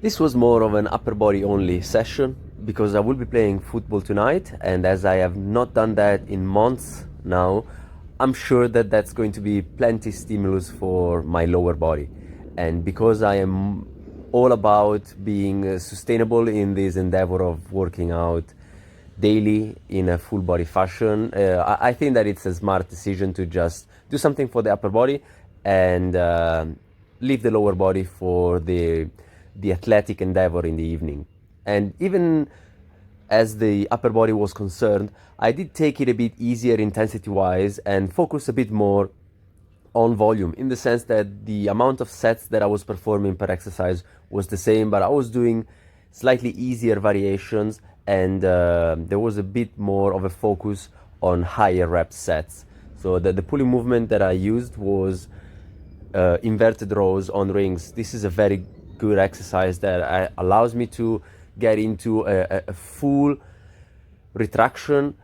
This was more of an upper body only session because I will be playing football tonight, and as I have not done that in months now, I'm sure that that's going to be plenty stimulus for my lower body. And because I am all about being sustainable in this endeavor of working out daily in a full body fashion, I think that it's a smart decision to just do something for the upper body and leave the lower body for the athletic endeavor in the evening. And even as the upper body was concerned, I did take it a bit easier intensity wise and focus a bit more on volume, in the sense that the amount of sets that I was performing per exercise was the same, but I was doing slightly easier variations, and there was a bit more of a focus on higher rep sets. So the pulling movement that I used was inverted rows on rings. This is a very good exercise that allows me to get into a full retraction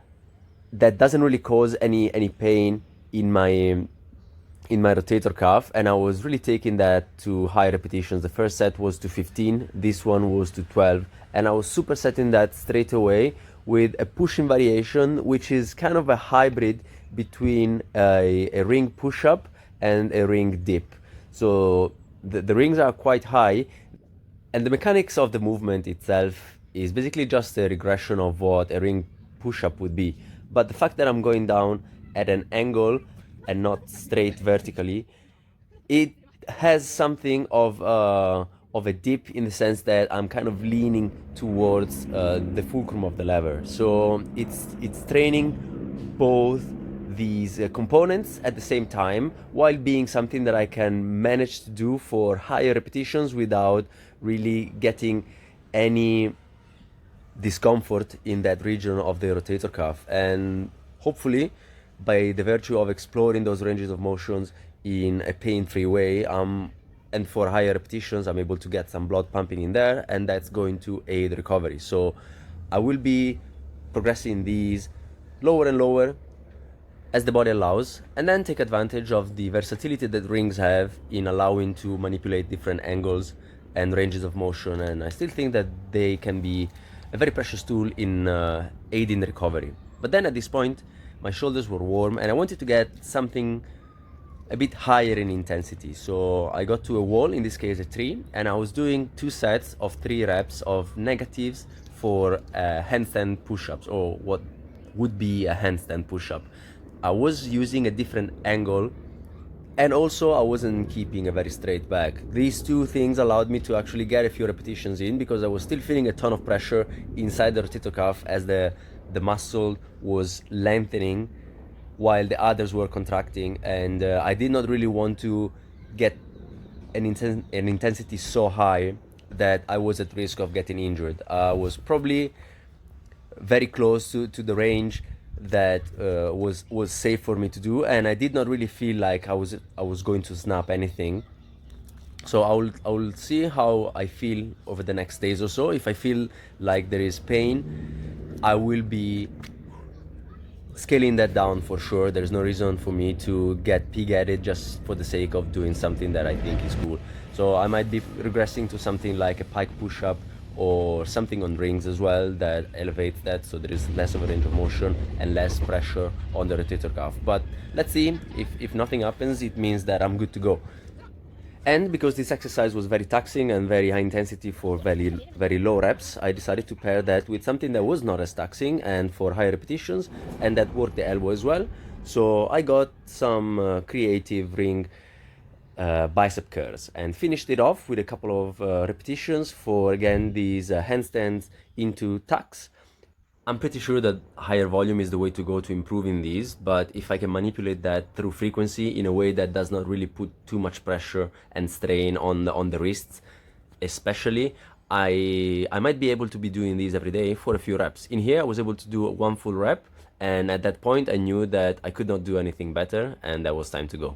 that doesn't really cause any pain in my rotator cuff, and I was really taking that to high repetitions. The first set was to 15, this one was to 12, and I was supersetting that straight away with a pushing variation, which is kind of a hybrid between a ring push-up and a ring dip. So the rings are quite high, and the mechanics of the movement itself is basically just a regression of what a ring push-up would be. But the fact that I'm going down at an angle and not straight vertically, it has something of a dip, in the sense that I'm kind of leaning towards the fulcrum of the lever. So it's training both these components at the same time, while being something that I can manage to do for higher repetitions without really getting any discomfort in that region of the rotator cuff. And hopefully, by the virtue of exploring those ranges of motions in a pain-free way, and for higher repetitions, I'm able to get some blood pumping in there, and that's going to aid recovery. So I will be progressing these lower and lower as the body allows, and then take advantage of the versatility that rings have in allowing to manipulate different angles and ranges of motion. And I still think that they can be a very precious tool in aiding recovery. But then at this point, my shoulders were warm and I wanted to get something a bit higher in intensity. So I got to a wall, in this case a tree, and I was doing 2 sets of 3 reps of negatives for handstand push-ups, or what would be a handstand push-up. I was using a different angle, and also I wasn't keeping a very straight back. These two things allowed me to actually get a few repetitions in, because I was still feeling a ton of pressure inside the rotator cuff as the muscle was lengthening while the others were contracting, and I did not really want to get an intensity so high that I was at risk of getting injured. I was probably very close to the range that was safe for me to do, and I did not really feel like I was going to snap anything. So I will see how I feel over the next days or so. If I feel like there is pain, I will be scaling that down for sure. There's no reason for me to get pig-headed just for the sake of doing something that I think is cool. So I might be regressing to something like a pike push-up or something on rings as well that elevates that, so there is less of a range of motion and less pressure on the rotator cuff. But let's see, if nothing happens, it means that I'm good to go. And because this exercise was very taxing and very high intensity for very low reps, I decided to pair that with something that was not as taxing and for high repetitions, and that worked the elbow as well. So I got some creative ring bicep curls and finished it off with a couple of repetitions for, again, these handstands into tucks. I'm pretty sure that higher volume is the way to go to improving these, but if I can manipulate that through frequency in a way that does not really put too much pressure and strain on the wrists especially, I might be able to be doing these every day for a few reps. In here I was able to do 1 full rep, and at that point I knew that I could not do anything better, and that was time to go.